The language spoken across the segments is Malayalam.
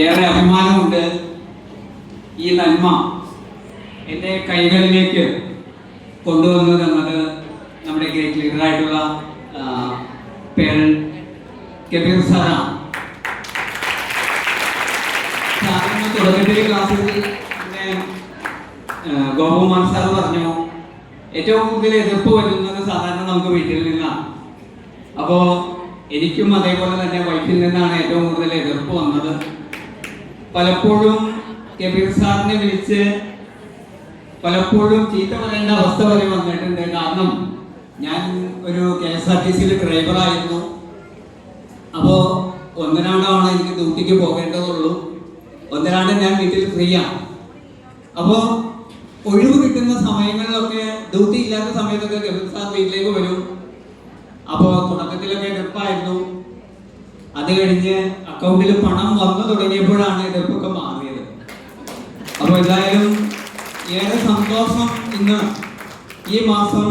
ഏറെ അഭിമാനമുണ്ട്. ഈ നന്മ എൻ്റെ കൈകളിലേക്ക് കൊണ്ടുവന്നു തന്നത് നമ്മുടെ ഗ്രേറ്റ് ലീഡറായിട്ടുള്ള പേരന്റ് കബീർ സാറാണ്. സാറിന് തുടക്കത്തിലെ ക്ലാസ്സിൽ ഗോപകുമാർ സാർ പറഞ്ഞു, ഏറ്റവും കൂടുതൽ എതിർപ്പ് വരുന്നത് സാധാരണ നമുക്ക് വീട്ടിൽ നിന്നാണ്. അപ്പോൾ എനിക്കും അതേപോലെ തന്നെ വൈഫിൽ നിന്നാണ് ഏറ്റവും കൂടുതൽ എതിർപ്പ് വന്നത്. പലപ്പോഴും കബീർ സാറിനെ വിളിച്ച് പലപ്പോഴും ചീത്ത പറയേണ്ട അവസ്ഥ വരെ വന്നിട്ടുണ്ട്. കാരണം ഞാൻ ഒരു KSRTC ഡ്രൈവറായിരുന്നു. അപ്പോൾ ഒന്നരാണ്ടാണ് എനിക്ക് ഡ്യൂട്ടിക്ക് പോകേണ്ടതുള്ളൂ. ഒന്നരാണ്ട് ഞാൻ വീട്ടിൽ ഫ്രീ ആണ്. അപ്പോൾ ഒഴിവ് കിട്ടുന്ന സമയങ്ങളിലൊക്കെ, ഡ്യൂട്ടി ഇല്ലാത്ത സമയത്തൊക്കെ കബീർ സാർ വീട്ടിലേക്ക് വരും. അപ്പോൾ തുടക്കത്തിലൊക്കെ എതിർപ്പായിരുന്നു. അത് കഴിഞ്ഞ് അക്കൗണ്ടിൽ പണം വന്നു തുടങ്ങിയപ്പോഴാണ് എതിർപ്പൊക്കെ മാറിയത്. അപ്പോൾ എന്തായാലും ഏറെ സന്തോഷം. ഇന്ന് ഈ മാസം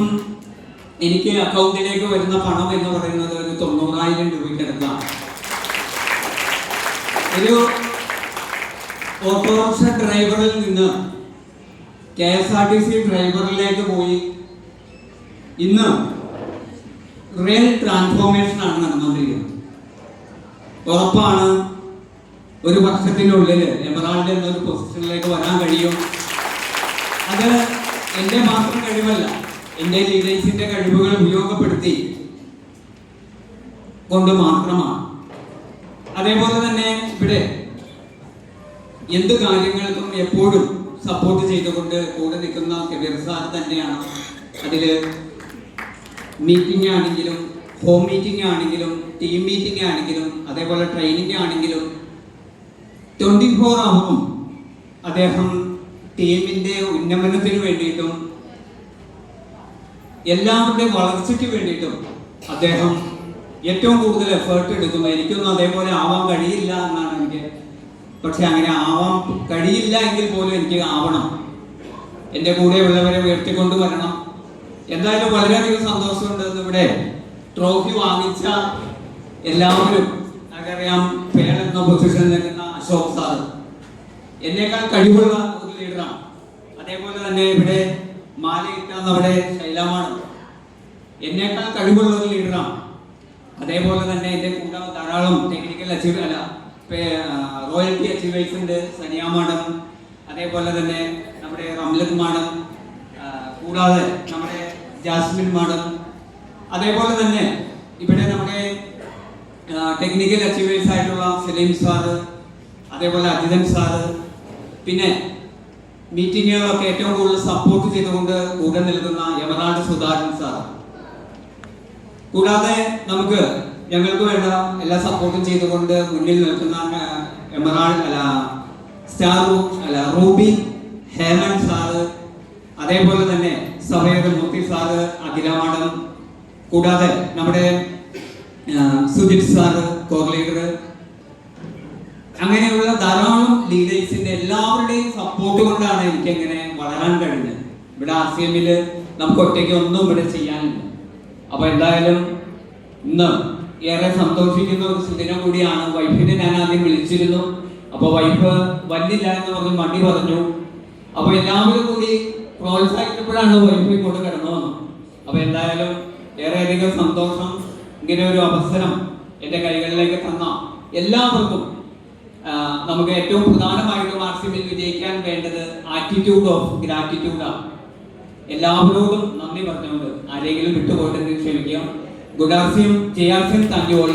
എനിക്ക് അക്കൗണ്ടിലേക്ക് വരുന്ന പണം എന്ന് പറയുന്നത് ഒരു 90,000 രൂപയ്ക്ക് അടുത്താണ്. ഒരു ഓട്ടോറിക്ഷ ഡ്രൈവറിൽ നിന്ന് KSRTC ഡ്രൈവറിലേക്ക് പോയി ഇന്ന് റിയൽ ട്രാൻസ്ഫോർമേഷൻ ആണ് നടന്നുകൊണ്ടിരിക്കുന്നത്. ഉറപ്പാണ് ഒരു വർഷത്തിനുള്ളിൽ എമറാൾഡ് എന്നൊരു പൊസിഷനിലേക്ക് വരാൻ കഴിയും. അത് എൻ്റെ മാത്രം കഴിവല്ല, എൻ്റെ ലീഡേഴ്സിൻ്റെ കഴിവുകൾ ഉപയോഗപ്പെടുത്തി കൊണ്ട് മാത്രമാണ്. അതേപോലെ തന്നെ ഇവിടെ എന്ത് കാര്യങ്ങൾക്കും എപ്പോഴും സപ്പോർട്ട് ചെയ്തുകൊണ്ട് കൂടെ നിൽക്കുന്ന കബീർ സാർ തന്നെയാണ്. അതിൽ മീറ്റിംഗ് ആണെങ്കിലും, ഹോം മീറ്റിംഗ് ആണെങ്കിലും, ടീം മീറ്റിംഗ് ആണെങ്കിലും, അതേപോലെ ട്രെയിനിങ് ആണെങ്കിലും 24 hours അദ്ദേഹം ടീമിൻ്റെ ഉന്നമനത്തിന് വേണ്ടിയിട്ടും എല്ലാവരുടെ വളർച്ചയ്ക്ക് വേണ്ടിയിട്ടും അദ്ദേഹം ഏറ്റവും കൂടുതൽ എഫേർട്ട് എടുക്കുന്നു. എനിക്കൊന്നും അതേപോലെ ആവാൻ കഴിയില്ല എന്നാണ് എനിക്ക്. പക്ഷെ അങ്ങനെ ആവാൻ കഴിയില്ല എങ്കിൽ പോലും എനിക്ക് ആവണം. എൻ്റെ കൂടെയുള്ളവരെ ഉയർത്തിക്കൊണ്ട് വരണം. എന്തായാലും വളരെയധികം സന്തോഷമുണ്ട്. ഇവിടെ ട്രോഫി വാങ്ങിച്ച എല്ലാവരും, നമുക്കറിയാം പേരെന്ന പൊസിഷനിൽ നിൽക്കുന്ന അശോക് സാർ എന്നേക്കാൾ കഴിവുള്ള ഒരു ലീഡറാണ്. അതേപോലെ തന്നെ ഇവിടെ മാലയിട്ട നമ്മുടെ ശൈലമാണ് എന്നേക്കാൾ കഴിവുള്ള ഒരു ലീഡറാണ്. അതേപോലെ തന്നെ എൻ്റെ കൂടെ ധാരാളം ടെക്നിക്കൽ റോയൽറ്റി അച്ചീവേഴ്സ് ഉണ്ട്. സനിയ മാഡം, അതേപോലെ തന്നെ നമ്മുടെ റംലത്ത് മാഡം, കൂടാതെ നമ്മുടെ ജാസ്മിൻ മാഡം, അതേപോലെ തന്നെ ഇവിടെ നമ്മുടെ ടെക്നിക്കൽ അച്ചീവേഴ്സ് ആയിട്ടുള്ള സലീം സാറ്, അതേപോലെ അജിതൻ സാറ്, പിന്നെ മീറ്റിങ്ങുകളൊക്കെ ഏറ്റവും കൂടുതൽ സപ്പോർട്ട് ചെയ്തുകൊണ്ട് കൂടെ നിൽക്കുന്ന എമറാൾഡ് സുധാകരൻ സാർ, കൂടാതെ നമുക്ക് ഞങ്ങൾക്ക് വേണ്ട എല്ലാ സപ്പോർട്ടും ചെയ്തുകൊണ്ട് മുന്നിൽ നിൽക്കുന്ന റൂബി ഹേമന്ത് സാറ്, അതേപോലെ തന്നെ സഭയുടെ മൂർത്തി സാറ്, അഖില മാഡം, കൂടാതെ നമ്മുടെ സുജിത് സാറ് കോർ ലീഡർ, അങ്ങനെയുള്ള ധാരാളം ലീഡേഴ്സിന്റെ എല്ലാവരുടെയും സപ്പോർട്ട് കൊണ്ടാണ് എനിക്ക് എങ്ങനെ വളരാൻ കഴിഞ്ഞത്. ഇവിടെ RCM നമുക്ക് ഒറ്റയ്ക്ക് ഒന്നും ഇവിടെ ചെയ്യാനില്ല. അപ്പൊ എന്തായാലും ഇന്ന് ഏറെ സന്തോഷിക്കുന്ന ഒരു സുദിനം കൂടിയാണ്. വൈഫിനെ ഞാൻ ആദ്യം വിളിച്ചിരുന്നു. അപ്പൊ വൈഫ് വന്നില്ല എന്ന് പറഞ്ഞ് മടി പറഞ്ഞു. അപ്പൊ എല്ലാവരും കൂടി പ്രോത്സാഹിച്ചപ്പോഴാണ് വൈഫ് ഇങ്ങോട്ട് കടന്നു വന്നത്. അപ്പൊ എന്തായാലും ഏറെയധികം സന്തോഷം. ഇങ്ങനെ ഒരു അവസരം എൻ്റെ കൈകളിലേക്ക് തന്ന എല്ലാവർക്കും നമുക്ക് ഏറ്റവും പ്രധാനമായിട്ടും RCM വിജയിക്കാൻ വേണ്ടത് ആറ്റിറ്റ്യൂഡ് ഓഫ് ഗ്രാറ്റിറ്റ്യൂഡാണ്. എല്ലാവരോടും നന്ദി പറഞ്ഞുകൊണ്ട് ആരെങ്കിലും വിട്ടുപോയിട്ടെന്ന് ക്ഷമിക്കുക. Good RCM, JRCM, thank you all.